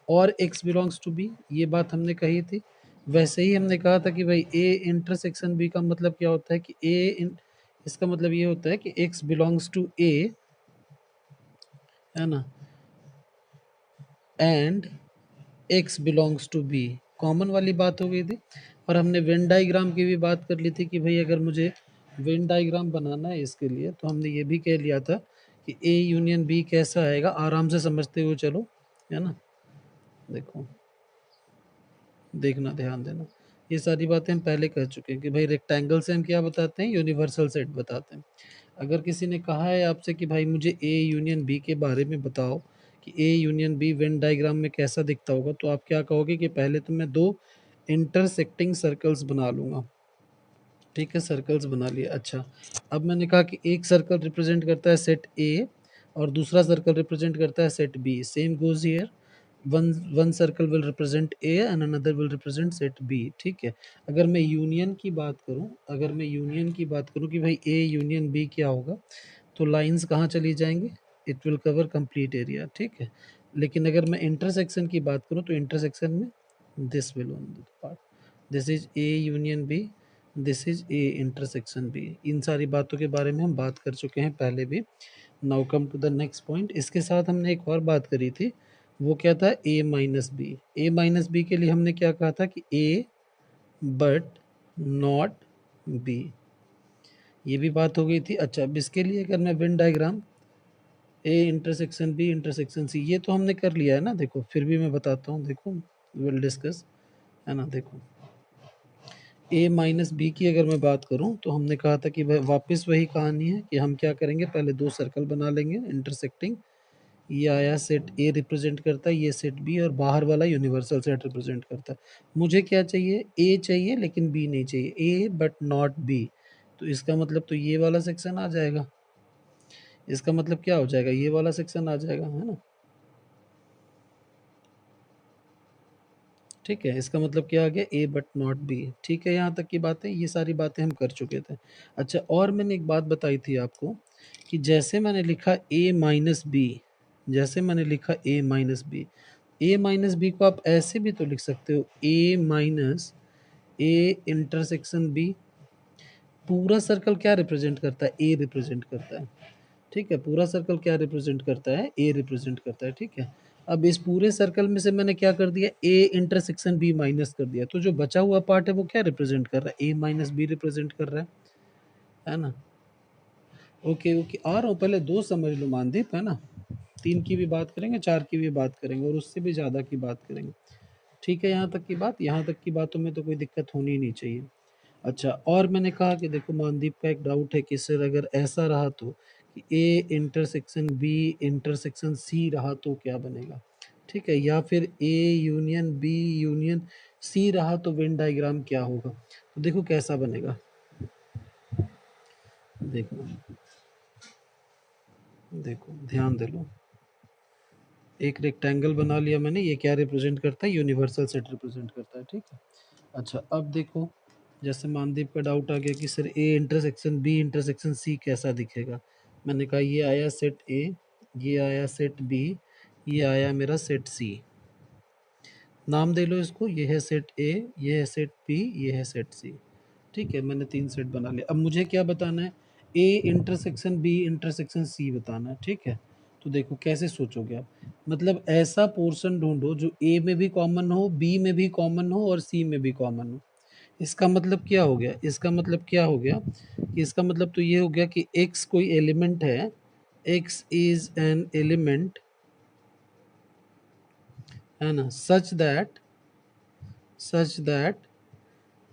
और x belongs to be, ये बात हमने कही थी। वैसे ही हमने कहा था कि भाई a इंटरसेक्शन b का मतलब क्या होता है कि इसका मतलब ये होता है कि x बिलोंग्स टू a, है ना, and x belongs to b, common वाली बात हो गई थी। और हमने वेन डायग्राम की भी बात कर ली थी कि भाई अगर मुझे वेन डायग्राम बनाना है इसके लिए, तो हमने ये भी कह लिया था कि a यूनियन b कैसा आएगा, आराम से समझते हुए चलो, है ना। देखो, देखना, ध्यान देना, ये सारी बातें हम पहले कह चुके हैं कि भाई रेक्टेंगल से हम क्या बताते हैं, यूनिवर्सल सेट बताते हैं। अगर किसी ने कहा है आपसे कि भाई मुझे ए यूनियन बी के बारे में बताओ कि A union B Venn diagram में कैसा दिखता होगा, तो आप क्या कहोगे कि पहले तो मैं दो इंटरसेक्टिंग सर्कल्स बना लूँगा। ठीक है, सर्कल्स बना लिए। अच्छा, अब मैंने कहा कि एक सर्कल रिप्रेजेंट करता है सेट ए और दूसरा सर्कल रिप्रेजेंट करता है set B. Same goes here, one circle will represent A and another will represent set B. ठीक है, अगर मैं यूनियन की बात करूं, अगर मैं यूनियन की बात करूं कि भाई ए यूनियन बी क्या होगा, तो लाइंस कहाँ चली जाएंगी, it will cover complete area. ठीक है, लेकिन अगर मैं इंटरसेक्शन की बात करूं तो इंटरसेक्शन में this will own the part, this is A union B, this is A intersection B. इन सारी बातों के बारे में हम बात कर चुके हैं पहले भी। Now come to the next point. इसके साथ हमने एक और बात करी थी, वो क्या था, ए माइनस बी। ए माइनस बी के लिए हमने क्या कहा था कि ए बट नॉट बी, ये भी बात हो गई थी। अच्छा, अब इसके लिए अगर मैं Venn diagram A intersection B intersection C, ये तो हमने कर लिया है ना। देखो फिर भी मैं बताता हूँ, देखो विल डिस्कस, है ना। देखो ए माइनस बी की अगर मैं बात करूं तो हमने कहा था कि भाई वापस वही कहानी है कि हम क्या करेंगे, पहले दो सर्कल बना लेंगे इंटरसेक्टिंग। ये आया सेट ए रिप्रेजेंट करता है, ये सेट बी, और बाहर वाला यूनिवर्सल सेट रिप्रेजेंट करता है। मुझे क्या चाहिए, ए चाहिए लेकिन बी नहीं चाहिए, ए बट नॉट बी। तो इसका मतलब तो ये वाला सेक्शन आ जाएगा, इसका मतलब क्या हो जाएगा, ये वाला सेक्शन आ जाएगा, है ना। ठीक है, इसका मतलब क्या आ गया, ए बट नॉट बी। ठीक है, यहाँ तक की बातें, ये सारी बातें हम कर चुके थे। अच्छा, और मैंने एक बात बताई थी आपको कि जैसे मैंने लिखा ए माइनस बी, जैसे मैंने लिखा ए माइनस बी, ए माइनस बी को आप ऐसे भी तो लिख सकते हो, ए माइनस ए इंटरसेक्शन बी। पूरा सर्कल क्या रिप्रेजेंट करता है, ए रिप्रेजेंट करता है। ठीक है, पूरा सर्कल क्या रिप्रेजेंट करता है, ए रिप्रेजेंट करता है। ठीक है, अब इस पूरे सर्कल में से मैंने क्या कर दिया, ए इंटरसेक्शन बी माइनस कर दिया, तो जो बचा हुआ पार्ट है वो क्या रिप्रेजेंट कर रहा है, ए माइनस बी रिप्रेजेंट कर रहा है ना। ओके ओके, आ रहा हूँ, पहले दो समझ लो मानदीप, है ना। तीन की भी बात करेंगे, चार की भी बात करेंगे, और उससे भी ज़्यादा की बात करेंगे। ठीक है, यहाँ तक की बात, यहाँ तक की बातों में तो कोई दिक्कत होनी ही नहीं चाहिए। अच्छा, और मैंने कहा कि देखो मानदीप का एक डाउट है कि सर अगर ऐसा रहा तो कि A intersection B intersection C रहा तो क्या बनेगा। ठीक है, या फिर A union B union C रहा तो वेन डायग्राम क्या होगा। तो देखो कैसा बनेगा, देखो देखो ध्यान दे लो। एक रेक्टेंगल बना लिया मैंने, ये क्या रिप्रेजेंट करता है, यूनिवर्सल सेट रिप्रेजेंट करता है। ठीक है, अच्छा अब देखो, जैसे मानदीप का डाउट आ गया कि sir A intersection B intersection C कैसा दिखेगा। मैंने कहा ये आया सेट ए, ये आया सेट बी, ये आया मेरा सेट सी। नाम दे लो इसको, ये है सेट ए, ये है सेट बी, ये है सेट सी। ठीक है, मैंने तीन सेट बना लिया। अब मुझे क्या बताना है, A intersection B intersection C बताना है। ठीक है, तो देखो कैसे सोचोगे आप, मतलब ऐसा पोर्शन ढूंढो जो ए में भी कॉमन हो, बी में भी कॉमन हो और सी में भी कॉमन हो। इसका मतलब क्या हो गया, इसका मतलब क्या हो गया कि इसका मतलब तो ये हो गया कि x कोई एलिमेंट है, x इज एन एलिमेंट, है ना, such that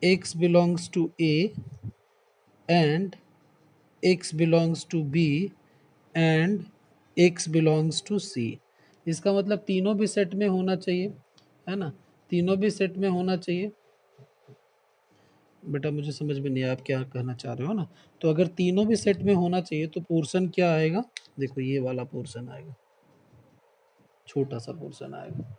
x belongs to a and x belongs to b and x belongs to c। इसका मतलब तीनों भी सेट में होना चाहिए, है ना, तीनों भी सेट में होना चाहिए। बेटा मुझे समझ में नहीं आया आप क्या कहना चाह रहे हो ना। तो अगर तीनों भी सेट में होना चाहिए तो पोर्शन क्या आएगा, देखो ये वाला पोर्शन आएगा, छोटा सा पोर्शन आएगा।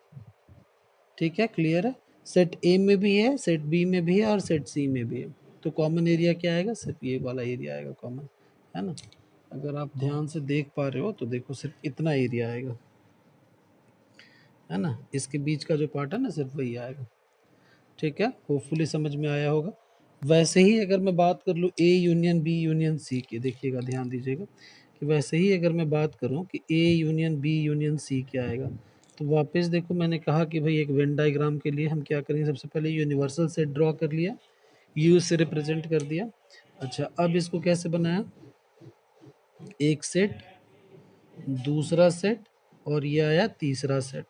ठीक है, क्लियर है। सेट ए में भी है, सेट बी में भी है और सेट सी में भी है। तो कॉमन एरिया क्या आएगा, सिर्फ ये वाला एरिया आएगा कॉमन, है ना। अगर आप ध्यान से देख पा रहे हो तो देखो सिर्फ इतना एरिया आएगा। है ना, इसके बीच का जो पार्ट है ना सिर्फ वही आएगा। ठीक है, होपफुली समझ में आया होगा। वैसे ही अगर मैं बात कर लूँ A union B union C की, देखिएगा ध्यान दीजिएगा कि वैसे ही अगर मैं बात करूँ कि A union B union C क्या आएगा, तो वापस देखो मैंने कहा कि भाई एक वेन डायग्राम के लिए हम क्या करेंगे, सबसे पहले यूनिवर्सल सेट ड्रॉ कर लिया, यू से रिप्रेजेंट कर दिया। अच्छा, अब इसको कैसे बनाया, एक सेट, दूसरा सेट, और ये आया तीसरा सेट,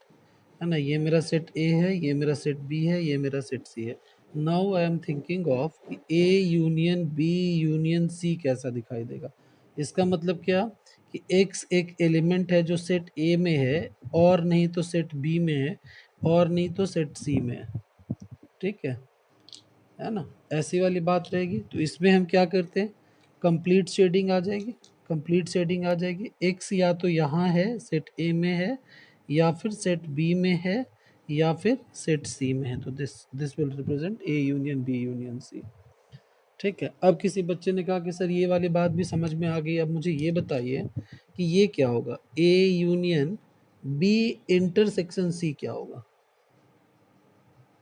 है ना, ये मेरा सेट ए है, ये मेरा सेट बी है, ये मेरा सेट सी है। Now I am thinking of कि A union B union C कैसा दिखाई देगा। इसका मतलब क्या, कि एक्स एक एलिमेंट है जो सेट ए में है, और नहीं तो सेट बी में है, और नहीं तो सेट सी में है। ठीक है ना, ऐसी वाली बात रहेगी। तो इसमें हम क्या करते हैं, कंप्लीट शेडिंग आ जाएगी, कंप्लीट शेडिंग आ जाएगी। एक्स या तो यहाँ है सेट ए में है, या फिर सेट बी में है, या फिर सेट सी में है। तो this will represent A union B union C. ठीक है, अब किसी बच्चे ने कहा कि सर ये वाली बात भी समझ में आ गई, अब मुझे ये बताइए कि ये क्या होगा, A union B intersection C क्या होगा।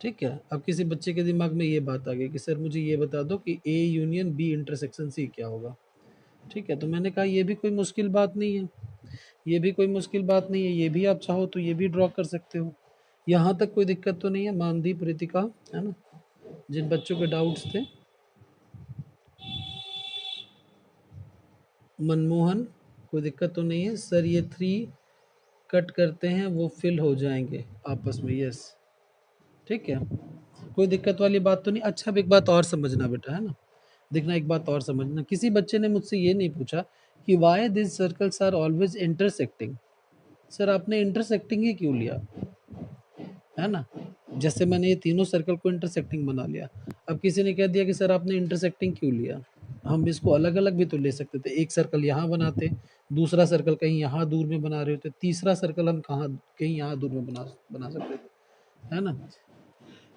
ठीक है, अब किसी बच्चे के दिमाग में ये बात आ गई कि सर मुझे ये बता दो कि A union B intersection C क्या होगा। ठीक है, तो मैंने कहा ये भी कोई मुश्किल बात नहीं है, ये भी कोई मुश्किल बात नहीं है, ये भी आप चाहो तो ये भी ड्रॉ कर सकते हो, यहाँ तक कोई दिक्कत तो नहीं है। मानदीप, रितिका, है ना, जिन बच्चों के डाउट्स थे, मनमोहन, कोई दिक्कत तो नहीं है सर, ये थ्री कट करते हैं वो फिल हो जाएंगे आपस में, यस। ठीक है, कोई दिक्कत वाली बात तो नहीं। अच्छा, अब एक बात और समझना बेटा, है ना, देखना, एक बात और समझना, किसी बच्चे ने मुझसे ये नहीं पूछा कि why this circles are always intersecting. Sir आपने इंटरसेक्टिंग ही क्यों लिया, है ना, जैसे मैंने ये तीनों सर्कल को इंटरसेक्टिंग बना लिया। अब किसी ने कह दिया कि सर आपने इंटरसेक्टिंग क्यों लिया, हम इसको अलग अलग भी तो ले सकते थे, एक सर्कल यहाँ बनाते, दूसरा सर्कल कहीं यहाँ दूर में बना रहे होते, तीसरा सर्कल हम कहाँ कहीं यहाँ दूर में बना बना सकते थे, है ना।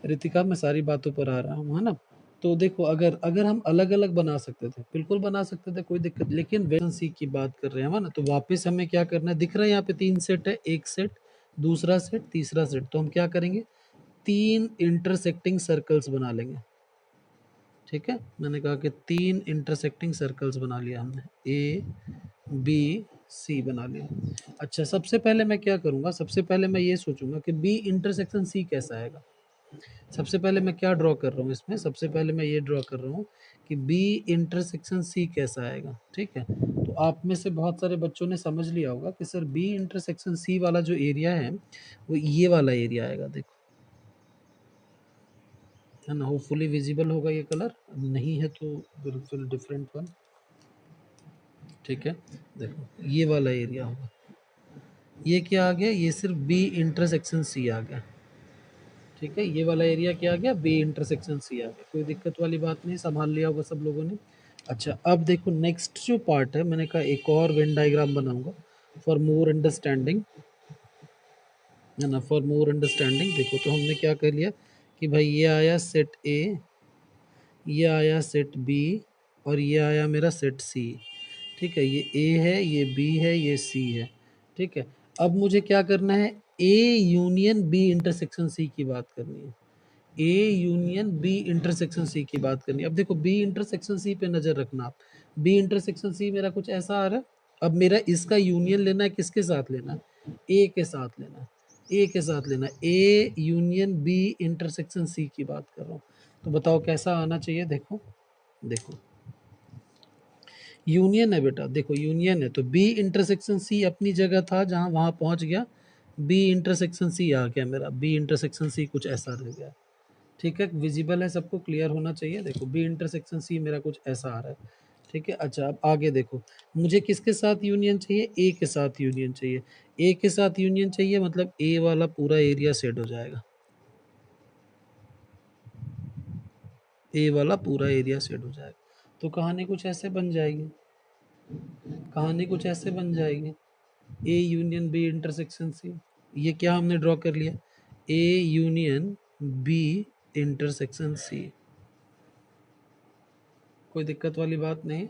रितिका, मैं सारी बातों पर आ रहा हूँ, है ना। तो देखो, अगर अगर हम अलग अलग बना सकते थे, बिल्कुल बना सकते थे, कोई दिक्कत, लेकिन वैकेंसी की बात कर रहे हैं, है ना। तो वापस हमें क्या करना है, दिख रहा है यहाँ पे तीन सेट है, एक सेट, दूसरा सेट, तीसरा सेट। तो हम क्या करेंगे, तीन इंटरसेक्टिंग सर्कल्स बना लेंगे। ठीक है, मैंने कहा कि तीन इंटरसेक्टिंग सर्कल्स बना लिया हमने, ए बी सी बना लिया। अच्छा, सबसे पहले मैं क्या करूँगा, सबसे पहले मैं ये सोचूंगा कि बी इंटरसेक्शन सी कैसा आएगा। सबसे पहले मैं क्या ड्रॉ कर रहा हूँ इसमें, सबसे पहले मैं ये ड्रॉ कर रहा हूँ कि बी इंटरसेक्शन सी कैसा आएगा। ठीक है, तो आप में से बहुत सारे बच्चों ने समझ लिया होगा कि सर बी इंटरसेक्शन सी वाला जो एरिया है वो ये वाला एरिया आएगा, देखो, है ना, होपफुली विजिबल होगा ये कलर, नहीं है तो बिल्कुल डिफरेंट वन। ठीक है, देखो ये वाला एरिया होगा, ये क्या आ गया, ये सिर्फ बी इंटरसेक्शन सी आ गया। ठीक है, ये वाला एरिया क्या आ गया, बी इंटरसेक्शन सी आ गया, कोई दिक्कत वाली बात नहीं, संभाल लिया होगा सब लोगों ने। अच्छा, अब देखो नेक्स्ट जो पार्ट है, मैंने कहा एक और वेन डायग्राम बनाऊंगा फॉर मोर अंडरस्टैंडिंग, है ना, फॉर मोर अंडरस्टैंडिंग। देखो, तो हमने क्या कर लिया कि भाई ये आया सेट ए, ये आया सेट बी, और ये आया मेरा सेट सी। ठीक है, ये ए है, ये बी है, ये सी है। ठीक है, अब मुझे क्या करना है, A union B intersection C की बात करनी है, A union B intersection C की बात करनी है। अब देखो, बी इंटरसेक्शन सी पे नजर रखना आप, बी इंटरसेक्शन सी मेरा कुछ ऐसा आ रहा है। अब मेरा इसका यूनियन लेना है, किसके साथ लेना है, ए के साथ लेना है, ए के साथ लेना है, A union B intersection C की बात कर रहा हूँ। तो बताओ कैसा आना चाहिए, देखो, देखो यूनियन है बेटा, देखो यूनियन है, तो बी इंटरसेक्शन सी अपनी जगह था जहाँ, वहाँ पहुँच गया, बी इंटरसेक्शन सी आ गया मेरा, बी इंटरसेक्शन सी कुछ ऐसा रह गया। ठीक है, विजिबल है, सबको क्लियर होना चाहिए। देखो बी इंटरसेक्शन सी मेरा कुछ ऐसा आ रहा है। ठीक है, अच्छा अब आगे देखो, मुझे किसके साथ यूनियन चाहिए, ए के साथ यूनियन चाहिए, ए के साथ यूनियन चाहिए, मतलब ए वाला पूरा एरिया सेट हो जाएगा, ए वाला पूरा एरिया सेट हो जाएगा। तो कहानी कुछ ऐसे बन जाएगी, कहानी कुछ ऐसे बन जाएगी, A union B intersection C, ये क्या हमने ड्रॉ कर लिया, A union B intersection C. कोई दिक्कत वाली बात नहीं,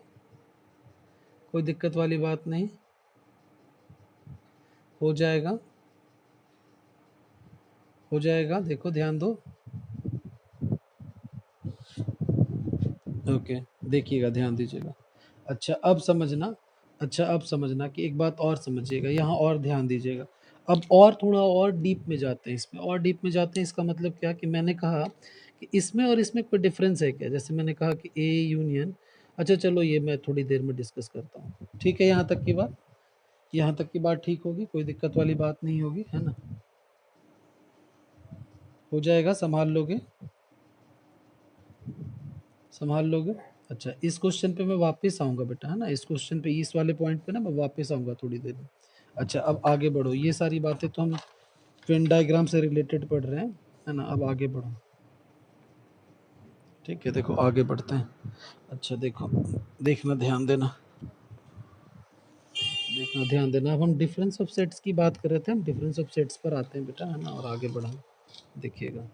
कोई दिक्कत वाली बात नहीं, हो जाएगा। हो जाएगा, देखो ध्यान दो। ओके, देखिएगा, ध्यान दीजिएगा। अच्छा अब समझना, अच्छा अब समझना कि एक बात और समझिएगा, यहाँ और ध्यान दीजिएगा। अब और थोड़ा और डीप में जाते हैं, इसमें और डीप में जाते हैं। इसका मतलब क्या कि मैंने कहा कि इसमें और इसमें कोई डिफरेंस है क्या? जैसे मैंने कहा कि ए यूनियन, अच्छा चलो ये मैं थोड़ी देर में डिस्कस करता हूँ, ठीक है? यहाँ तक की बात, यहाँ तक की बात ठीक होगी, कोई दिक्कत वाली बात नहीं होगी, है ना? हो जाएगा, संभाल लोगे, संभाल लोगे। अच्छा, इस क्वेश्चन पे मैं वापस आऊँगा बेटा, है ना? इस क्वेश्चन पे, इस वाले पॉइंट पे ना मैं वापस आऊँगा थोड़ी देर में। अच्छा अब आगे बढ़ो, ये सारी बातें तो हम वेन डायग्राम से रिलेटेड पढ़ रहे हैं, है ना? अब आगे बढ़ो, ठीक है? देखो आगे बढ़ते हैं। अच्छा देखो, देखना ध्यान देना, देखना ध्यान देना। अब हम डिफरेंस ऑफ सेट्स की बात कर रहे थे, हम डिफरेंस ऑफ सेट्स पर आते हैं बेटा, है ना? और आगे बढ़ा, देखिएगा,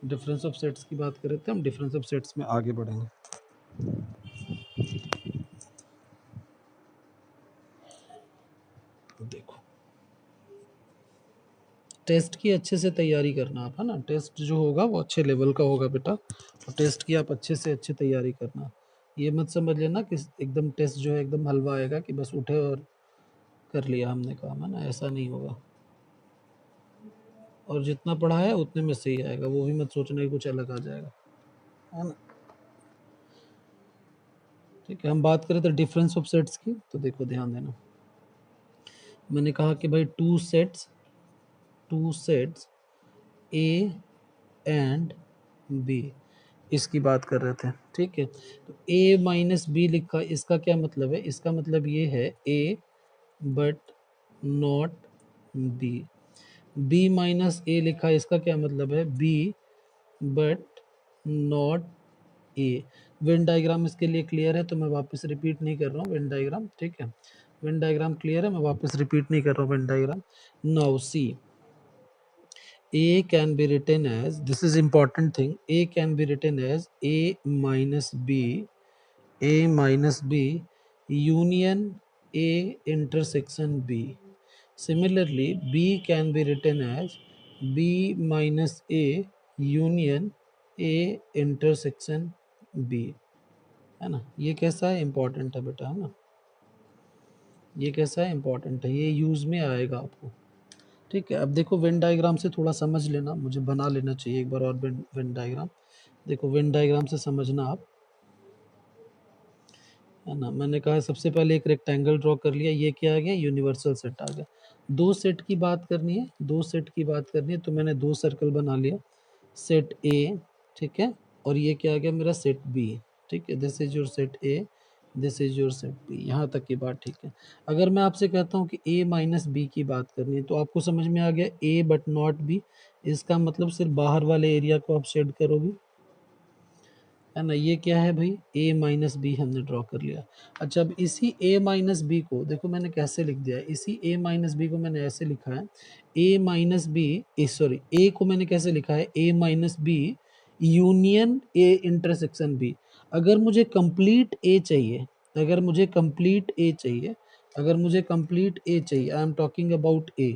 डिफरेंस ऑफ सेट्स की बात कर रहे थे हम, डिफरेंस ऑफ सेट्स में आगे बढ़ेंगे। देखो, टेस्ट की अच्छे से तैयारी करना आप, है ना? टेस्ट जो होगा वो अच्छे लेवल का होगा बेटा, तो टेस्ट की आप अच्छे से अच्छी तैयारी करना। ये मत समझ लेना कि एकदम टेस्ट जो है एकदम हलवा आएगा कि बस उठे और कर लिया हमने काम, है ना? ऐसा नहीं होगा। और जितना पढ़ा है उतने में सही आएगा, वो भी मत सोचना कि कुछ अलग आ जाएगा, है ना? ठीक है, हम बात करें तो डिफरेंस ऑफ सेट्स की, तो देखो ध्यान देना। मैंने कहा कि भाई two sets A and B, इसकी बात कर रहे थे, ठीक है? तो ए माइनस बी लिखा, इसका क्या मतलब है? इसका मतलब ये है A but not B. B minus A लिखा, इसका क्या मतलब है? B but not A. Venn diagram इसके लिए क्लियर है, तो मैं वापस रिपीट नहीं कर रहा हूँ वेन डायग्राम, ठीक है? वेन डायग्राम क्लियर है, मैं वापस रिपीट नहीं कर रहा हूँ Venn diagram. Now see, A can be written as, this is important thing, A can be written as A minus B, A minus B union A intersection B. Similarly, B can be written as B minus A union A intersection B, है ना? ये कैसा है? Important है बेटा, है ना? ये कैसा है? इम्पॉर्टेंट है, ये यूज़ में आएगा आपको, ठीक है? अब देखो वेन डायग्राम से थोड़ा समझ लेना, मुझे बना लेना चाहिए एक बार और वेन डायग्राम। देखो वेन डायग्राम से समझना आप, है ना? मैंने कहा सबसे पहले एक रेक्टेंगल ड्रॉ कर लिया, ये क्या आ गया? यूनिवर्सल सेट आ गया। दो सेट की बात करनी है, दो सेट की बात करनी है, तो मैंने दो सर्कल बना लिया, सेट ए, ठीक है? और ये क्या आ गया मेरा? सेट बी, ठीक है? This is your set A, this is your set B, यहाँ तक की बात ठीक है। अगर मैं आपसे कहता हूँ कि ए माइनस बी की बात करनी है, तो आपको समझ में आ गया ए बट नॉट बी, इसका मतलब सिर्फ बाहर वाले एरिया को आप शेड करोगे, है ना? ये क्या है भाई? a माइनस बी हमने ड्रॉ कर लिया। अच्छा अब इसी a माइनस बी को देखो मैंने कैसे लिख दिया है, इसी a माइनस बी को मैंने ऐसे लिखा है, a minus B, sorry a को मैंने कैसे लिखा है? a minus B union a intersection b। अगर मुझे कंप्लीट a चाहिए, अगर मुझे कंप्लीट a चाहिए, अगर मुझे कंप्लीट a चाहिए, I am talking about a,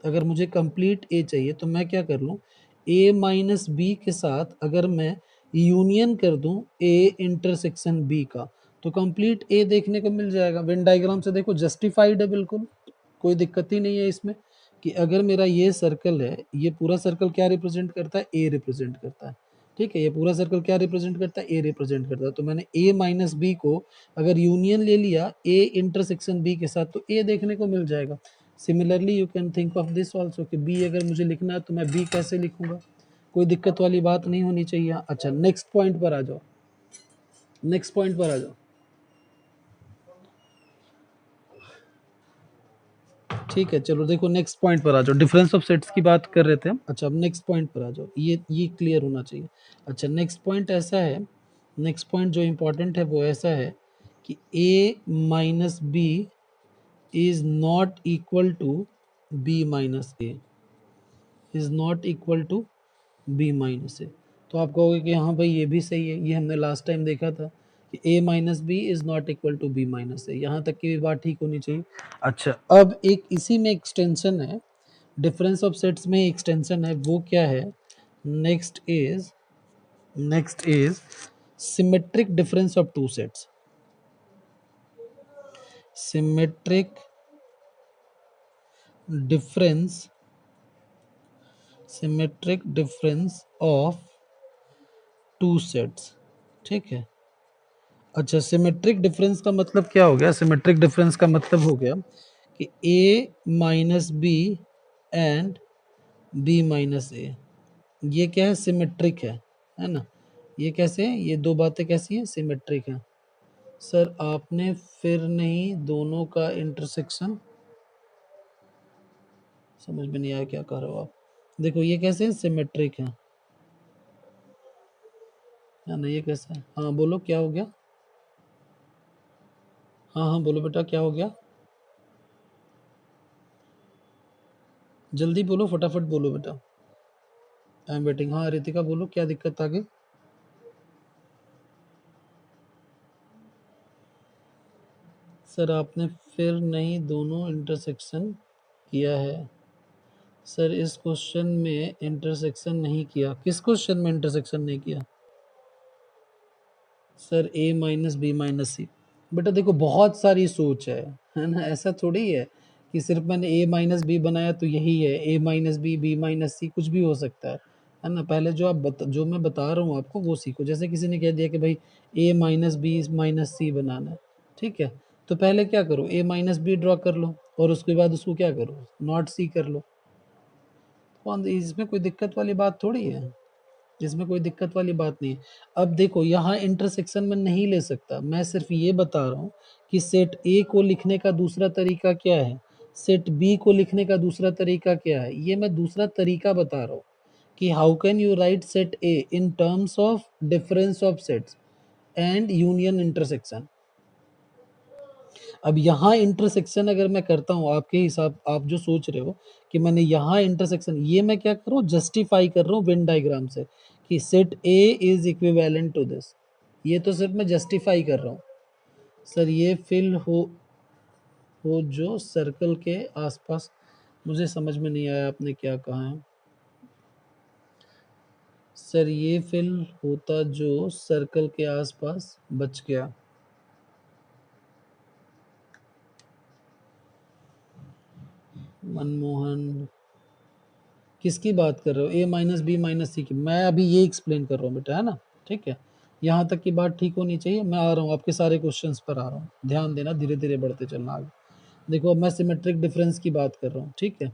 अगर मुझे कंप्लीट a चाहिए तो मैं क्या कर लूँ? a माइनस बी के साथ अगर मैं यूनियन कर दूं ए इंटरसेक्शन बी का, तो कंप्लीट ए देखने को मिल जाएगा। वेन डायग्राम से देखो जस्टिफाइड है बिल्कुल, कोई दिक्कत ही नहीं है इसमें कि अगर मेरा ये सर्कल है, ये पूरा सर्कल क्या रिप्रेजेंट करता है? ए रिप्रेजेंट करता है, ठीक है? ये पूरा सर्कल क्या रिप्रेजेंट करता है? ए रिप्रेजेंट करता है। तो मैंने ए माइनस बी को अगर यूनियन ले लिया ए इंटरसेक्शन बी के साथ, तो ए देखने को मिल जाएगा। Similarly you can think of this also कि बी अगर मुझे लिखना है तो मैं बी कैसे लिखूंगा? कोई दिक्कत वाली बात नहीं होनी चाहिए। अच्छा नेक्स्ट पॉइंट पर आ जाओ, नेक्स्ट पॉइंट पर आ जाओ, ठीक है? चलो देखो नेक्स्ट पॉइंट पर आ जाओ, डिफरेंस ऑफ सेट्स की बात कर रहे थे हम। अच्छा अब नेक्स्ट पॉइंट पर आ जाओ, ये क्लियर होना चाहिए। अच्छा नेक्स्ट पॉइंट ऐसा है, नेक्स्ट पॉइंट जो इम्पोर्टेंट है वो ऐसा है कि a minus B is not equal to b minus A, is not equal to B minus A. तो आप कहोगे कि हाँ भाई ये भी सही है, ये हमने लास्ट टाइम देखा था कि A minus B is not equal to B minus A, यहाँ तक की भी बात ठीक होनी चाहिए। अच्छा अब एक इसी में एक्सटेंशन है, डिफरेंस ऑफ सेट्स में एक्सटेंशन है, वो क्या है? Next is symmetric difference of two sets. Symmetric difference symmetric difference of two sets. ठीक है। अच्छा, सिमेट्रिक डिफरेंस का मतलब क्या हो गया? सिमेट्रिक डिफरेंस का मतलब हो गया कि A minus B and B minus A, ये क्या है? सिमेट्रिक है ना? ये कैसे है? ये दो बातें कैसी हैं? सिमेट्रिक है। सर आपने फिर नहीं दोनों का इंटरसेक्शन, समझ में नहीं आया क्या कह रहे हो आप। देखो ये कैसे है? सिमेट्रिक है ना? ये कैसा है? हाँ बोलो क्या हो गया? हाँ हाँ बोलो बेटा, क्या हो गया? जल्दी बोलो, फटाफट बोलो बेटा। I am waiting. हाँ रितिका बोलो, क्या दिक्कत आ गई? सर आपने फिर नहीं दोनों इंटरसेक्शन किया है। सर इस क्वेश्चन में इंटरसेक्शन नहीं किया। किस क्वेश्चन में इंटरसेक्शन नहीं किया? सर ए माइनस बी माइनस सी। बेटा देखो बहुत सारी सोच है ना? ऐसा थोड़ी है कि सिर्फ मैंने ए माइनस बी बनाया तो यही है। ए माइनस बी, बी माइनस सी, कुछ भी हो सकता है ना? पहले जो मैं बता रहा हूँ आपको वो सीखो। जैसे किसी ने कह दिया कि भाई ए माइनस बी माइनस सी बनाना है, ठीक है, तो पहले क्या करो? ए माइनस बी ड्रॉ कर लो और उसके बाद उसको क्या करो? नॉट सी कर लो। कौन, इसमें कोई दिक्कत वाली बात थोड़ी है। इसमें कोई दिक्कत वाली बात नहीं है। अब देखो यहाँ इंटरसेक्शन में नहीं ले सकता, मैं सिर्फ ये बता रहा हूँ कि सेट ए को लिखने का दूसरा तरीका क्या है, सेट बी को लिखने का दूसरा तरीका क्या है, ये मैं दूसरा तरीका बता रहा हूँ कि how can you right set A in terms of difference of sets and union intersection. अब यहाँ इंटरसेक्शन अगर मैं करता हूँ आपके हिसाब, आप जो सोच रहे हो कि मैंने यहाँ इंटरसेक्शन, ये मैं क्या कर रहा हूँ? जस्टिफाई कर रहा हूँ वेन डायग्राम से कि set A is equivalent to this. ये तो सिर्फ मैं जस्टिफाई कर रहा हूँ। सर ये फिल हो जो सर्कल के आसपास, मुझे समझ में नहीं आया आपने क्या कहा है। सर ये फिल होता जो सर्कल के आसपास बच गया। मनमोहन किसकी बात कर रहे हो? ए माइनस बी माइनस सी की? मैं अभी ये एक्सप्लेन कर रहा हूँ बेटा, है ना? ठीक है, यहाँ तक की बात ठीक होनी चाहिए। मैं आ रहा हूँ आपके सारे क्वेश्चंस पर आ रहा हूँ, ध्यान देना, धीरे धीरे बढ़ते चलना आगे। देखो अब मैं सिमेट्रिक डिफरेंस की बात कर रहा हूँ, ठीक है?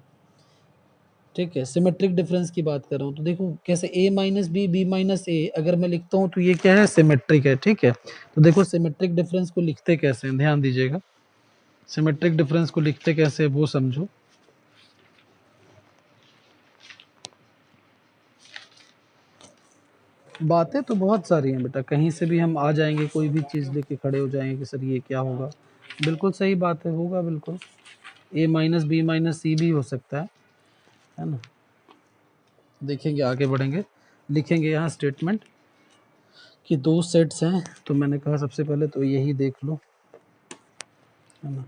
ठीक है, सिमेट्रिक डिफरेंस की बात कर रहा हूँ तो देखो कैसे ए माइनस बी, बी माइनस ए अगर मैं लिखता हूँ तो ये क्या है? सिमेट्रिक है। ठीक है, तो देखो सिमेट्रिक डिफरेंस को लिखते कैसे हैं, ध्यान दीजिएगा। सिमेट्रिक डिफरेंस को लिखते कैसे वो समझो। बातें तो बहुत सारी हैं बेटा, कहीं से भी हम आ जाएंगे, कोई भी चीज़ लेके खड़े हो जाएंगे कि सर ये क्या होगा। बिल्कुल सही बात है, होगा बिल्कुल। ए माइनस बी माइनस सी भी हो सकता है ना? देखेंगे, आगे बढ़ेंगे, लिखेंगे यहाँ स्टेटमेंट कि दो सेट्स हैं। तो मैंने कहा सबसे पहले तो यही देख लो, है ना,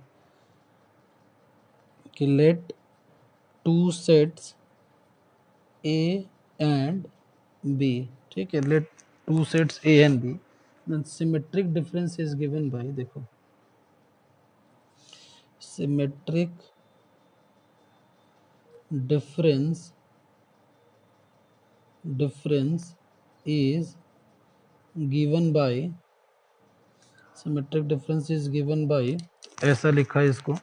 कि let two sets A and B. ठीक है, let two sets A and B, then symmetric difference is given by, देखो symmetric difference is given by, symmetric difference is given by, ऐसा लिखा है इसको,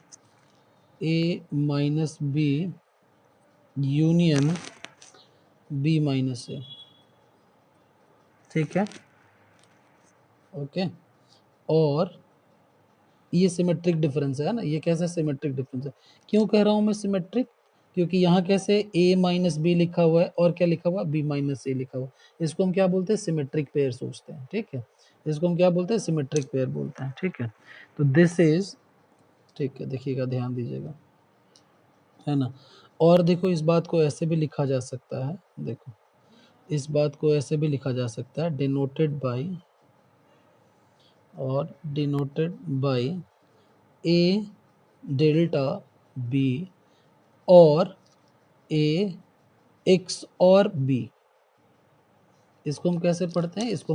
a minus B union B minus A. ठीक है, okay. और ये सिमेट्रिक डिफरेंस है ना? ये कैसा सिमेट्रिक डिफरेंस है? क्यों कह रहा हूँ मैं सिमेट्रिक? क्योंकि यहाँ कैसे ए माइनस बी लिखा हुआ है और क्या लिखा हुआ है? बी माइनस ए लिखा हुआ है। इसको हम क्या बोलते हैं? सिमेट्रिक पेयर सोचते हैं। ठीक है, इसको हम क्या बोलते हैं? सिमेट्रिक पेयर बोलते हैं। ठीक है, तो दिस इज, ठीक है, देखिएगा, ध्यान दीजिएगा, है ना? और देखो इस बात को ऐसे भी लिखा जा सकता है, देखो इस बात को ऐसे भी लिखा जा सकता है, डिनोटेड बाय, और denoted by A delta B और ए एक्स और बी, इसको हम कैसे पढ़ते हैं, इसको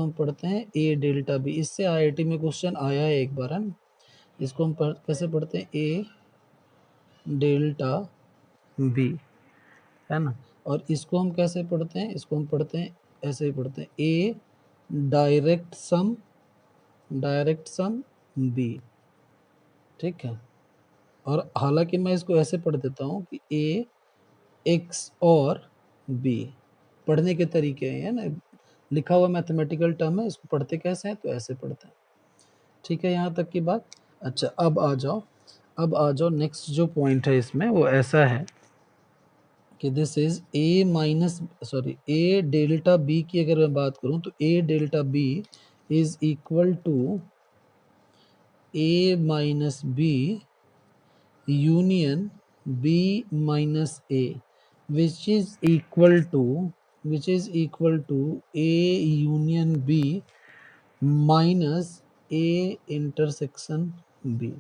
हम पढ़ते हैं ए डेल्टा बी। इससे आईआईटी में क्वेश्चन आया है एक बार, है ना। इसको हम कैसे पढ़ते हैं, ए डेल्टा बी, है ना। और इसको हम कैसे पढ़ते हैं, इसको हम पढ़ते हैं ऐसे ही पढ़ते हैं, ए डायरेक्ट सम बी, ठीक है। और हालांकि मैं इसको ऐसे पढ़ देता हूँ कि ए एक्स और बी, पढ़ने के तरीके हैं ना, लिखा हुआ मैथमेटिकल टर्म है, इसको पढ़ते कैसे हैं, तो ऐसे पढ़ते हैं, ठीक है, यहाँ तक की बात। अच्छा, अब आ जाओ नेक्स्ट जो पॉइंट है इसमें वो ऐसा है कि this is A delta B की अगर मैं बात करूं तो A delta B is equal to A minus B union B minus A, which is equal to A union B minus A intersection B,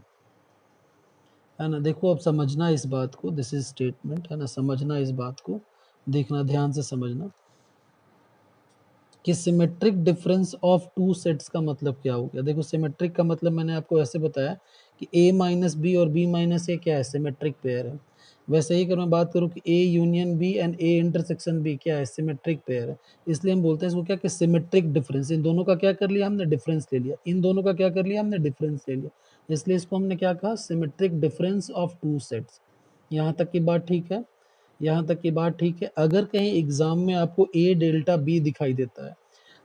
है ना। देखो अब समझना इस बात को, दिस इज स्टेटमेंट, है ना, समझना इस बात को, देखना ध्यान से समझना कि symmetric difference of two sets का मतलब क्या हो गया। देखो सिमेट्रिक का मतलब मैंने आपको ऐसे बताया कि a माइनस बी और b माइनस ए क्या है, सिमेट्रिक पेयर है। वैसे ही अगर मैं बात करूँ कि a union b and a intersection b क्या है, सिमेट्रिक पेयर है। इसलिए हम बोलते हैं इसको क्या कि सिमेट्रिक डिफरेंस, इन दोनों का क्या कर लिया हमने, डिफरेंस ले लिया, इन दोनों का क्या कर लिया हमने, डिफरेंस ले लिया, इसलिए इसको हमने क्या कहा, symmetric difference of two sets. यहाँ तक की बात ठीक है, यहाँ तक की बात ठीक है। अगर कहीं एग्जाम में आपको ए डेल्टा बी दिखाई देता है,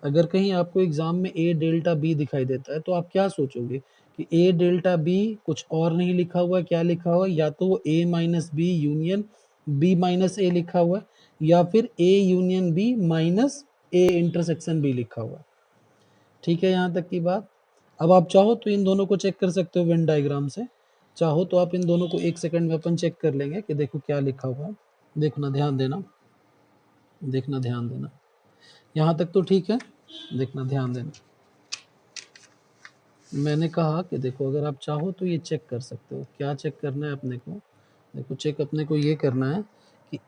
अगर कहीं आपको एग्जाम में ए डेल्टा बी दिखाई देता है तो आप क्या सोचोगे कि ए डेल्टा बी कुछ और नहीं लिखा हुआ है, क्या लिखा हुआ है, या तो A minus B union B minus A लिखा हुआ है, या फिर A union B minus A intersection B लिखा हुआ है, ठीक है, यहाँ तक की बात। अब आप चाहो तो इन दोनों को चेक कर सकते हो वेन डायग्राम से, चाहो तो आप इन दोनों को एक सेकंड में अपन चेक कर लेंगे कि देखो क्या लिखा हुआ है, देखना ध्यान देना, देखना ध्यान देना, यहाँ तक तो ठीक है, देखना ध्यान देना। मैंने कहा कि देखो अगर आप चाहो तो ये चेक कर सकते हो, क्या चेक करना है अपने को, देखो चेक अपने को ये करना है कि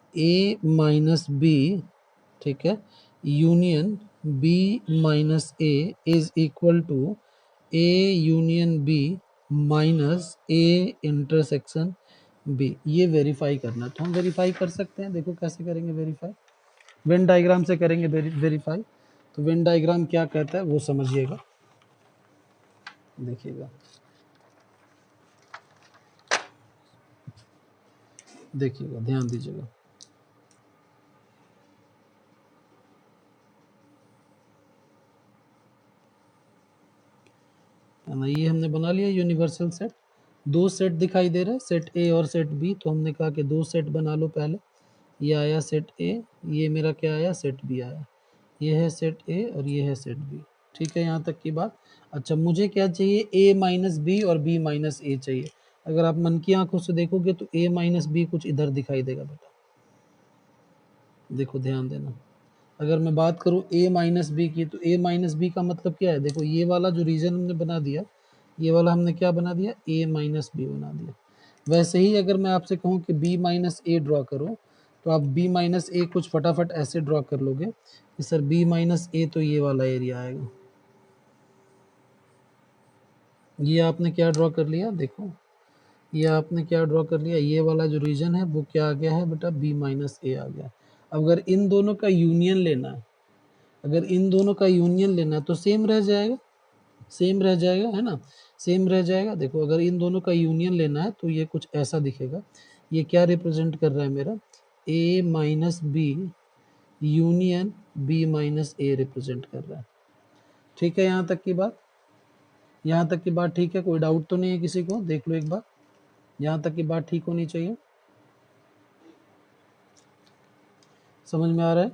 a माइनस बी, ठीक है, union b minus A is equal to a union b minus a intersection b, ये वेरीफाई करना है। तो हम वेरीफाई कर सकते हैं, देखो कैसे करेंगे वेरीफाई, वेन डायग्राम से करेंगे वेरीफाई। तो वेन डायग्राम क्या कहता है वो समझिएगा, देखिएगा, देखिएगा, ध्यान दीजिएगा। ये हमने बना लिया यूनिवर्सल सेट, दो सेट दिखाई दे रहे हैं, सेट ए और सेट बी, तो हमने कहा कि दो सेट बना लो पहले, ये आया सेट ए, ये मेरा क्या आया, सेट बी आया, ये है सेट ए और ये है सेट बी, ठीक है, यहाँ तक की बात। अच्छा मुझे क्या चाहिए, ए माइनस बी और बी माइनस ए चाहिए। अगर आप मन की आंखों से देखोगे तो ए माइनस बी कुछ इधर दिखाई देगा बेटा, देखो ध्यान देना। अगर मैं बात करूँ ए माइनस बी की, तो ए माइनस बी का मतलब क्या है, देखो ये वाला जो रीजन हमने बना दिया, ये वाला हमने क्या बना दिया, ए माइनस बी बना दिया। वैसे ही अगर मैं आपसे कहूँ कि बी माइनस ए ड्रॉ करो, तो आप बी माइनस ए कुछ फटाफट ऐसे ड्रॉ कर लोगे कि सर बी माइनस ए तो ये वाला एरिया आएगा। ये आपने क्या ड्रॉ कर लिया, देखो ये आपने क्या ड्रॉ कर लिया, ये वाला जो रीजन है वो क्या आ गया है बेटा, बी माइनस ए आ गया। अगर इन दोनों का यूनियन लेना है, अगर इन दोनों का यूनियन लेना है तो सेम रह जाएगा, सेम रह जाएगा, है ना, सेम रह जाएगा। देखो अगर इन दोनों का यूनियन लेना है तो ये कुछ ऐसा दिखेगा, ये क्या रिप्रेजेंट कर रहा है मेरा, A minus B union B minus A represent कर रहा है, ठीक है, यहाँ तक की बात, यहाँ तक की बात ठीक है, कोई डाउट तो नहीं है किसी को, देख लो एक बार, यहाँ तक की बात ठीक होनी चाहिए, समझ में आ रहा है,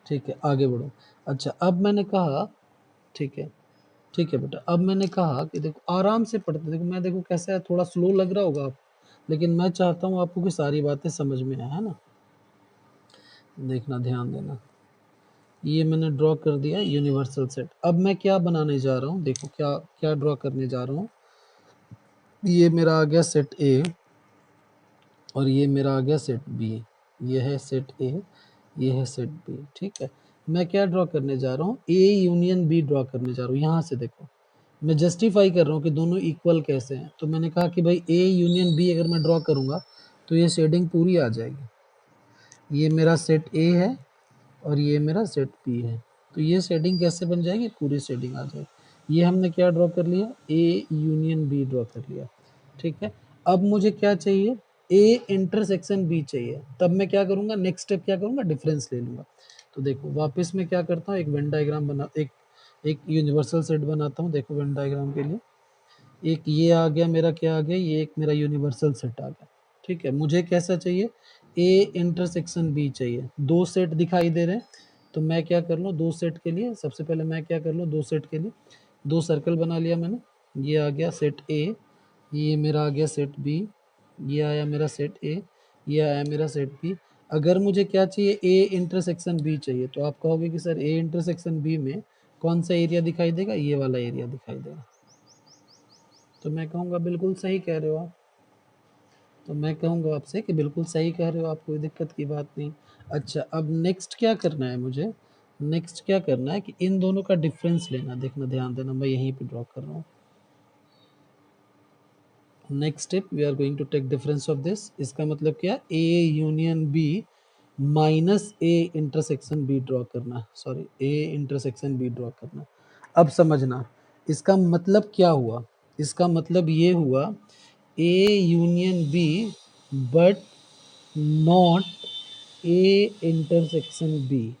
ठीक है, आगे बढ़ो। अच्छा अब मैंने कहा, ठीक है, ठीक है बेटा, अब मैंने कहा कि देखो आराम से पढ़ते, देखो मैं, देखो कैसा है, थोड़ा स्लो लग रहा होगा आप, लेकिन मैं चाहता हूँ आपको कि सारी बातें समझ में आए, है ना, देखना ध्यान देना। ये मैंने ड्रॉ कर दिया यूनिवर्सल सेट। अब मैं क्या बनाने जा रहा हूँ, देखो क्या क्या ड्रॉ करने जा रहा हूँ, ये मेरा आ गया सेट ए, और ये मेरा आ गया सेट बी, ये है सेट ए, ये है सेट बी। ठीक है, मैं क्या ड्रॉ करने जा रहा हूँ, ए यूनियन बी ड्रॉ करने जा रहा हूँ। यहाँ से देखो मैं जस्टिफाई कर रहा हूँ कि दोनों इक्वल कैसे हैं। तो मैंने कहा कि भाई ए यूनियन बी अगर मैं ड्रॉ करूँगा तो ये शेडिंग पूरी आ जाएगी। ये मेरा सेट ए है और ये मेरा सेट बी है, तो ये शेडिंग कैसे बन जाएगी, पूरी शेडिंग आ जाएगी। ये हमने क्या ड्रॉ कर लिया, ए यूनियन बी ड्रॉ कर लिया। ठीक है, अब मुझे क्या चाहिए, ए इंटरसेक्शन बी चाहिए। तब मैं क्या करूँगा, नेक्स्ट स्टेप क्या करूँगा, डिफरेंस ले लूँगा। तो देखो वापस मैं क्या करता हूँ, एक वेन डायग्राम बना, एक यूनिवर्सल सेट बनाता हूँ। देखो वेन डायग्राम के लिए एक ये आ गया मेरा, क्या आ गया, ये एक मेरा यूनिवर्सल सेट आ गया। ठीक है, मुझे कैसा चाहिए, ए इंटरसेक्शन बी चाहिए। दो सेट दिखाई दे रहे हैं, तो मैं क्या कर लूँ, दो सेट के लिए सबसे पहले मैं क्या कर लूँ, दो सेट के लिए दो सर्कल बना लिया मैंने। ये आ गया सेट ए, ये मेरा आ गया सेट बी, ये आया मेरा सेट ए, ये आया मेरा सेट बी। अगर मुझे क्या चाहिए, ए इंटरसेक्शन बी चाहिए, तो आप कहोगे कि सर ए इंटरसेक्शन बी में कौन सा एरिया दिखाई देगा, ये वाला एरिया दिखाई देगा। तो मैं कहूँगा बिल्कुल सही कह रहे हो आप। तो मैं कहूँगा आपसे कि बिल्कुल सही कह रहे हो आप, कोई दिक्कत की बात नहीं। अच्छा, अब नेक्स्ट क्या करना है मुझे, नेक्स्ट क्या करना है कि इन दोनों का डिफरेंस लेना। देखना, ध्यान देना, मैं यहीं पे ड्रॉ कर रहा हूँ। Next step we are going to take difference of this. इसका मतलब क्या, A union B minus A intersection B draw करना, sorry A intersection B draw करना। अब समझना इसका मतलब क्या हुआ, इसका मतलब ये हुआ A union B but not A intersection B.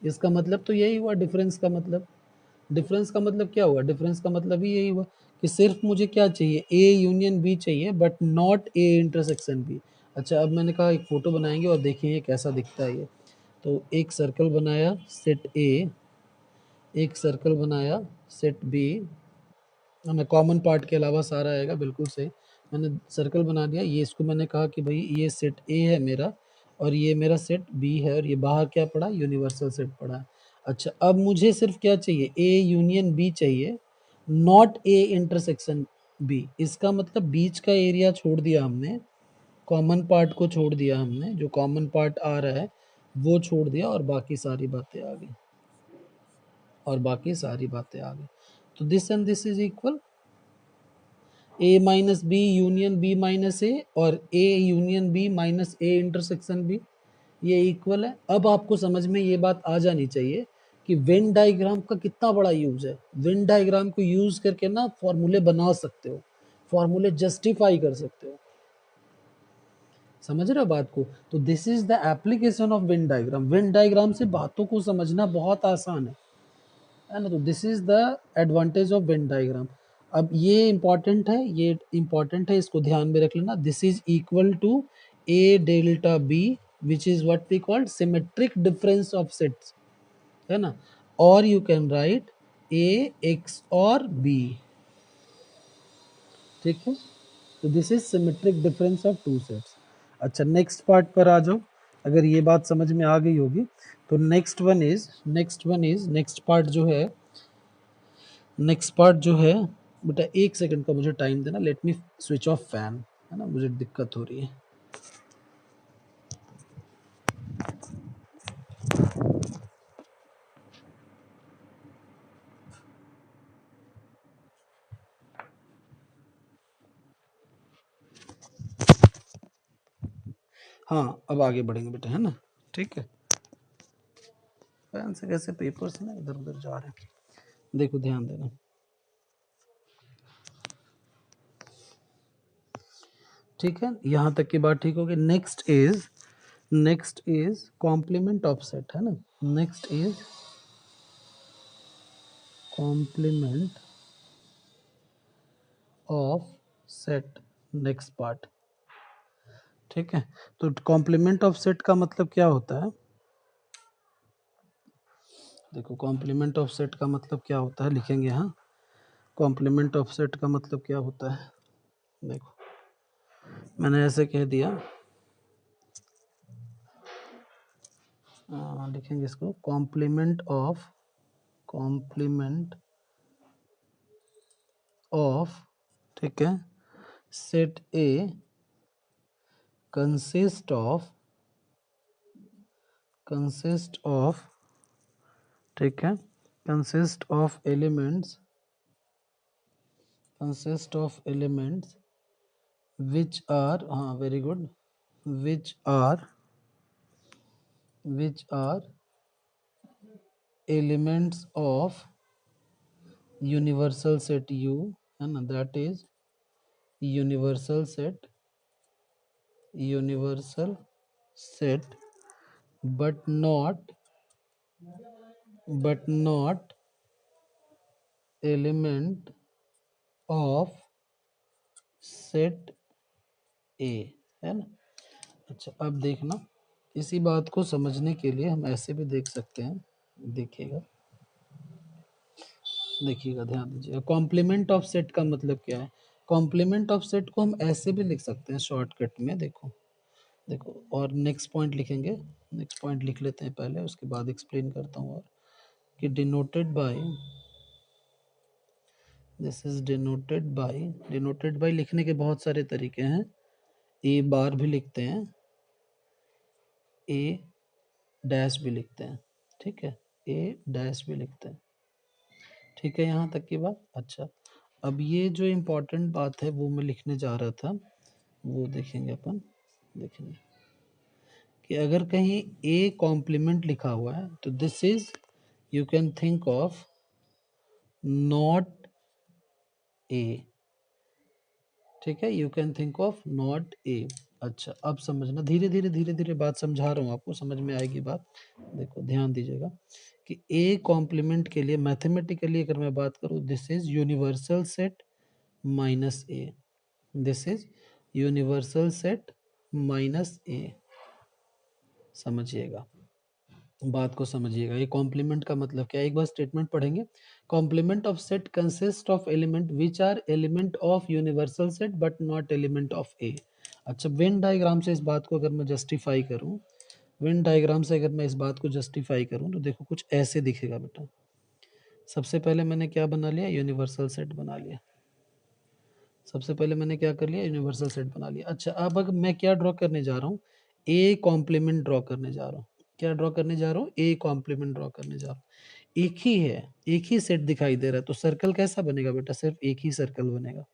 इसका मतलब तो यही हुआ डिफरेंस का मतलब। डिफरेंस का मतलब क्या हुआ, डिफरेंस का मतलब ही यही हुआ कि सिर्फ मुझे क्या चाहिए, ए यूनियन बी चाहिए but not A intersection B. अच्छा, अब मैंने कहा एक फ़ोटो बनाएंगे और देखिए ये कैसा दिखता है ये। तो एक सर्कल बनाया सेट ए, एक सर्कल बनाया सेट बी, हमें कॉमन पार्ट के अलावा सारा आएगा, बिल्कुल सही। मैंने सर्कल बना दिया, ये इसको मैंने कहा कि भाई ये सेट ए है मेरा और ये मेरा सेट बी है, और ये बाहर क्या पड़ा, यूनिवर्सल सेट पड़ा है। अच्छा, अब मुझे सिर्फ क्या चाहिए, ए यूनियन बी चाहिए, नॉट ए इंटरसेक्शन बी। इसका मतलब बीच का एरिया छोड़ दिया हमने, कॉमन पार्ट को छोड़ दिया हमने, जो कॉमन पार्ट आ रहा है वो छोड़ दिया, और बाकी सारी बातें आ गई, और बाकी सारी बातें आ गई। तो this and this is equal, A minus B union B minus A, और A union B minus A intersection B, ये इक्वल है। अब आपको समझ में ये बात आ जानी चाहिए कि वेन डायग्राम का कितना बड़ा यूज है। वेन डायग्राम को यूज करके ना फॉर्मूले बना सकते हो, फॉर्मूले जस्टिफाई कर सकते हो। समझ रहे हो बात को। तो this is the application of Venn diagram. When diagram से बातों को समझना बहुत आसान है ना। तो this is the advantage of Venn diagram. अब ये इंपॉर्टेंट है, ये इंपॉर्टेंट है, इसको ध्यान में रख लेना। This is equal to A delta B which is what we called symmetric difference of sets, है ना। और you can write A X और बी। ठीक है, तो this is symmetric difference of two sets. अच्छा, नेक्स्ट पार्ट पर आ जाओ। अगर ये बात समझ में आ गई होगी तो नेक्स्ट पार्ट जो है, नेक्स्ट पार्ट जो है, बेटा एक सेकंड का मुझे टाइम देना, let me switch off fan, है ना, मुझे दिक्कत हो रही है। हाँ, अब आगे बढ़ेंगे बेटा, है ना। ठीक है, फैन से कैसे पेपर्स ना इधर उधर जा रहे हैं, देखो ध्यान देना। ठीक है, यहाँ तक की बात ठीक होगी। Next is complement of set, है ना। Next is complement of set, next part. ठीक है, तो कॉम्प्लीमेंट ऑफ सेट का मतलब क्या होता है, देखो कॉम्प्लीमेंट ऑफ सेट का मतलब क्या होता है, लिखेंगे। हाँ, कॉम्प्लीमेंट ऑफ सेट का मतलब क्या होता है, देखो मैंने ऐसे कह दिया, लिखेंगे इसको कॉम्प्लीमेंट ऑफ, ठीक है, सेट ए कंसिस्ट ऑफ, ठीक है, consist of elements which are, हाँ very good, which are elements of universal set U, है ना, that is universal set but not element of set A, है ना। अच्छा अब देखना, इसी बात को समझने के लिए हम ऐसे भी देख सकते हैं, देखिएगा ध्यान दीजिएगा, कॉम्प्लीमेंट ऑफ सेट का मतलब क्या है। कॉम्प्लीमेंट ऑफ सेट को हम ऐसे भी लिख सकते हैं शॉर्टकट में, देखो और नेक्स्ट पॉइंट लिखेंगे, नेक्स्ट पॉइंट लिख लेते हैं पहले, उसके बाद एक्सप्लेन करता हूँ। और कि डिनोटेड बाय लिखने के बहुत सारे तरीके हैं। ए बार भी लिखते हैं, ए डैश भी लिखते हैं, ठीक है, ए डैश भी लिखते हैं, ठीक है, यहाँ तक की बात। अच्छा अब ये जो इम्पोर्टेंट बात है वो मैं लिखने जा रहा था, वो देखेंगे अपन, देखेंगे कि अगर कहीं ए कॉम्प्लीमेंट लिखा हुआ है तो this is, you can think of not a, ठीक है, you can think of not a. अच्छा अब समझना, धीरे धीरे बात समझा रहा हूँ आपको, समझ में आएगी बात। देखो ध्यान दीजिएगा कि ए कॉम्प्लीमेंट के लिए मैथमेटिकली अगर मैं बात करूँ, this is universal set minus A, this is universal set minus A. समझिएगा, बात को समझिएगा, ये कॉम्प्लीमेंट का मतलब क्या है, एक बार स्टेटमेंट पढ़ेंगे। Complement of set consist of element which are element of universal set but not element of A. अच्छा वेन डायग्राम से इस बात को अगर मैं जस्टिफाई करूं, वेन डायग्राम से अगर मैं इस बात को जस्टिफाई करूं तो देखो कुछ ऐसे दिखेगा बेटा। सबसे पहले मैंने क्या बना लिया, यूनिवर्सल सेट बना लिया, सबसे पहले मैंने क्या कर लिया, यूनिवर्सल सेट बना लिया। अच्छा अब अगर मैं क्या ड्रॉ करने जा रहा हूँ, ए कॉम्प्लीमेंट ड्रॉ करने जा रहा हूँ, क्या ड्रॉ करने जा रहा हूँ, ए कॉम्प्लीमेंट ड्रॉ करने जा रहा हूँ। एक ही है, एक ही सेट दिखाई दे रहा है, तो सर्कल कैसा बनेगा बेटा, सिर्फ एक ही सर्कल बनेगा,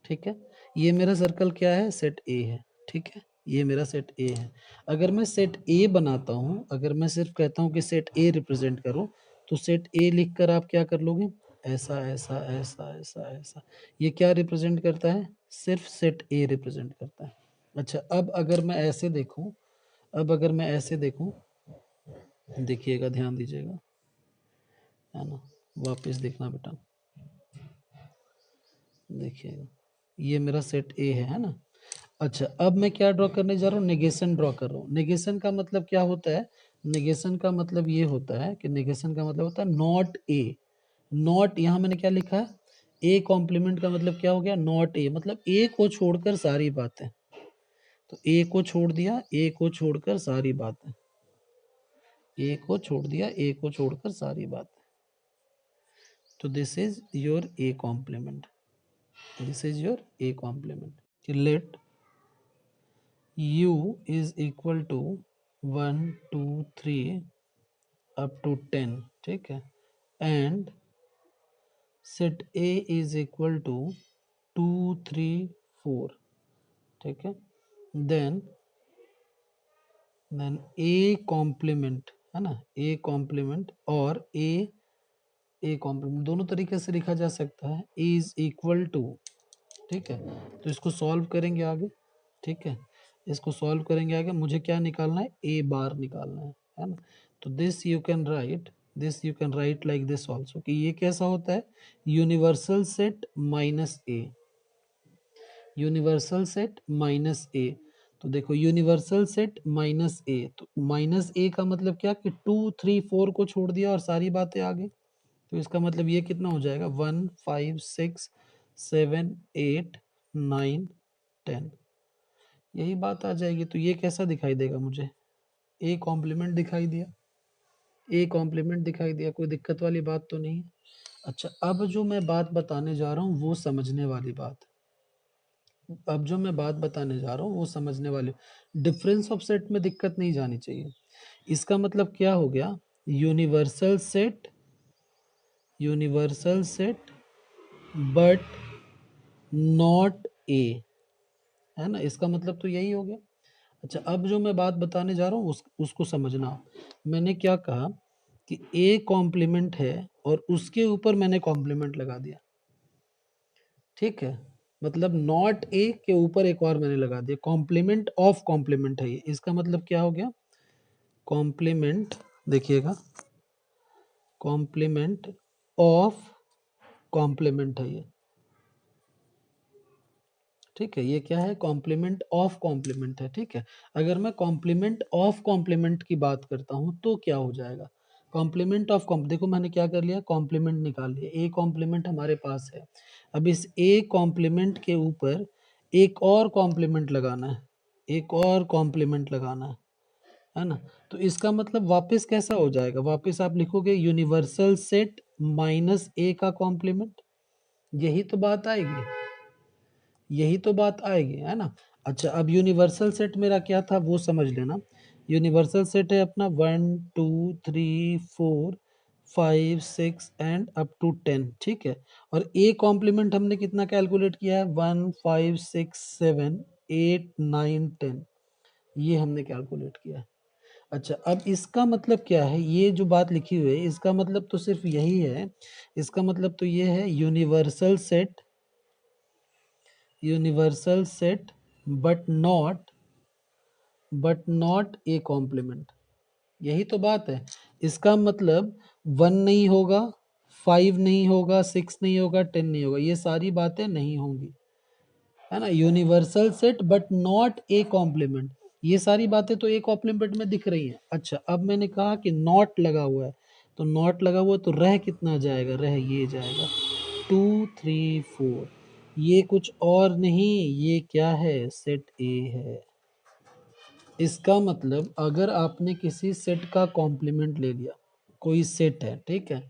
ठीक है। ये मेरा सर्कल क्या है, सेट ए है, ठीक है, ये मेरा सेट ए है। अगर मैं सेट ए बनाता हूँ, अगर मैं सिर्फ कहता हूँ कि सेट ए रिप्रेजेंट करो, तो सेट ए लिखकर आप क्या कर लोगे, ऐसा ऐसा ऐसा ऐसा ऐसा, ये क्या रिप्रेजेंट करता है, सिर्फ सेट ए रिप्रेजेंट करता है। अच्छा अब अगर मैं ऐसे देखूं, अब अगर मैं ऐसे देखूं, देखिएगा ध्यान दीजिएगा, है ना, वापस देखना बेटा, देखिएगा ये मेरा सेट ए है ना। अच्छा अब मैं क्या ड्रॉ करने जा रहा हूँ, नेगेशन ड्रॉ कर रहा हूँ। नेगेशन का मतलब क्या होता है, नेगेशन का मतलब ये होता है कि नेगेशन का मतलब होता है नॉट ए, नॉट, यहाँ मैंने क्या लिखा है, ए कॉम्प्लीमेंट का मतलब क्या हो गया, नॉट ए, मतलब ए को छोड़कर सारी बातें, तो ए को छोड़ दिया, ए को छोड़कर सारी बातें, ए को छोड़ दिया, ए को छोड़कर सारी बातें, तो this is your A complement, this is your A complement. Let u is equal to 1 2 3 up to 10, ठीक है, and set a is equal to 2 3 4, ठीक है, देन a कॉम्प्लीमेंट, है ना, a कॉम्प्लीमेंट और a कॉम्प्लीमेंट दोनों तरीके से लिखा जा सकता है, इज इक्वल टू, ठीक है, तो इसको सॉल्व करेंगे आगे, ठीक है, इसको सॉल्व करेंगे आगे, मुझे क्या निकालना है, ए बार निकालना है ना। तो this you can right, this you can right like this also, कि ये कैसा होता है, universal set minus A, universal set minus A. तो देखो यूनिवर्सल सेट माइनस ए, तो माइनस ए का मतलब क्या कि 2 3 4 को छोड़ दिया और सारी बातें आ गई, तो इसका मतलब ये कितना हो जाएगा, 1 5 6 7 8 9 10, यही बात आ जाएगी। तो ये कैसा दिखाई देगा मुझे, ए कॉम्प्लीमेंट दिखाई दिया, ए कॉम्प्लीमेंट दिखाई दिया, कोई दिक्कत वाली बात तो नहीं है। अच्छा अब जो मैं बात बताने जा रहा हूँ वो समझने वाली बात, अब जो मैं बात बताने जा रहा हूँ वो समझने वाले, डिफरेंस ऑफ सेट में दिक्कत नहीं जानी चाहिए। इसका मतलब क्या हो गया, universal set, universal set but not ए, है ना, इसका मतलब तो यही हो गया। अच्छा, अब जो मैं बात बताने जा रहा हूँ उसको समझना। मैंने क्या कहा कि ए कॉम्प्लीमेंट है और उसके ऊपर मैंने कॉम्प्लीमेंट लगा दिया, ठीक है, मतलब नॉट ए के ऊपर एक और मैंने लगा दिया, कॉम्प्लीमेंट ऑफ कॉम्प्लीमेंट है ये, इसका मतलब क्या हो गया, कॉम्प्लीमेंट, देखिएगा, कॉम्प्लीमेंट ऑफ कॉम्प्लीमेंट है ये, ठीक है, ये क्या है, कॉम्प्लीमेंट ऑफ कॉम्प्लीमेंट है, ठीक है। अगर मैं कॉम्प्लीमेंट ऑफ कॉम्प्लीमेंट की बात करता हूँ तो क्या हो जाएगा, कॉम्प्लीमेंट ऑफ कॉम्प, देखो मैंने क्या कर लिया, कॉम्प्लीमेंट निकाल लिया, ए कॉम्प्लीमेंट हमारे पास है। अब इस ए कॉम्प्लीमेंट के ऊपर एक और कॉम्प्लीमेंट लगाना है, एक और कॉम्प्लीमेंट लगाना है ना। तो इसका मतलब वापस कैसा हो जाएगा, वापस आप लिखोगे यूनिवर्सल सेट माइनस ए का कॉम्प्लीमेंट, यही तो बात आएगी, यही तो बात आएगी, है ना। अच्छा, अब यूनिवर्सल सेट मेरा क्या था वो समझ लेना। यूनिवर्सल सेट है अपना 1 2 3 4 5 6 एंड अप टू 10, ठीक है। और ए कॉम्प्लीमेंट हमने कितना कैलकुलेट किया है, 1 5 6 7 8 9 10, ये हमने कैलकुलेट किया है। अच्छा, अब इसका मतलब क्या है, ये जो बात लिखी हुई है इसका मतलब तो सिर्फ यही है, इसका मतलब तो ये है universal set, universal set but not, but not A complement, यही तो बात है। इसका मतलब 1 नहीं होगा, 5 नहीं होगा, 6 नहीं होगा, 10 नहीं होगा, ये सारी बातें नहीं होंगी, है ना। Universal set but not A complement, ये सारी बातें तो ए कॉम्प्लीमेंट में दिख रही हैं। अच्छा, अब मैंने कहा कि नॉट लगा हुआ है, तो नॉट लगा हुआ है तो रह कितना जाएगा, रह ये जाएगा 2 3 4, ये कुछ और नहीं, ये क्या है, सेट ए है। इसका मतलब अगर आपने किसी सेट का कॉम्प्लीमेंट ले लिया, कोई सेट है, ठीक है,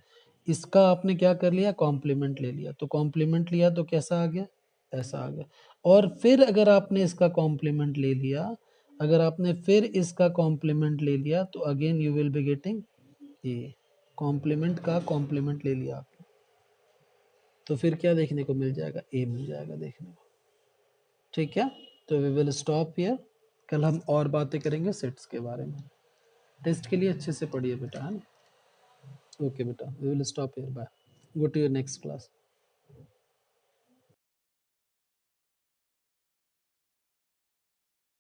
इसका आपने क्या कर लिया, कॉम्प्लीमेंट ले लिया, तो कॉम्प्लीमेंट लिया तो कैसा आ गया, ऐसा आ गया। और फिर अगर आपने इसका कॉम्प्लीमेंट ले लिया, अगर आपने फिर इसका कॉम्प्लीमेंट ले लिया तो again you will be getting A, complement का कॉम्प्लीमेंट ले लिया आपने, तो फिर क्या देखने को मिल जाएगा, ए मिल जाएगा देखने को, ठीक है। तो वी विल स्टॉप हियर, कल हम और बातें करेंगे सेट्स के बारे में। टेस्ट के लिए अच्छे से पढ़िए बेटा, है ना। ओके बेटा, we will stop here, bye, go to your next class.